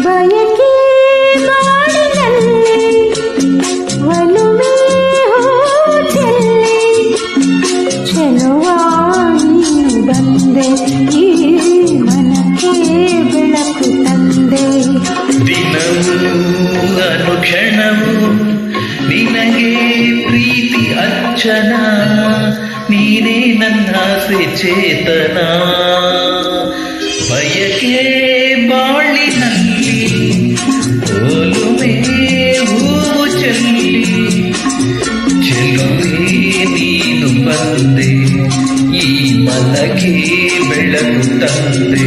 ಬಯಕೆ ಮಾಡಿನಲ್ಲಿ ಒಲುಮೆ ಚೆಲ್ಲಿ ಚೆಲುವಾಗಿ ಬಂದೆ ಈ ಮನಕ್ಕೆ ಬೆಳಕು ತಂದೆ. ದಿನವೂ ಅನುಕ್ಷಣವೂ ನಿನಗೆ ಪ್ರೀತಿ ಅರ್ಚನ, ನೀನೇ ನನ್ನ ಚೇತನ. ಬಯಕೆ ಬಾಳಿನಲ್ಲಿ ಒಲುಮೆ ಹೂವು ಚೆಲ್ಲಿ ಚೆಲುವೆ ನೀನು ಬಂದೆ ಈ ಮನಕ್ಕೆ ಬೆಳಕು ತಂದೆ.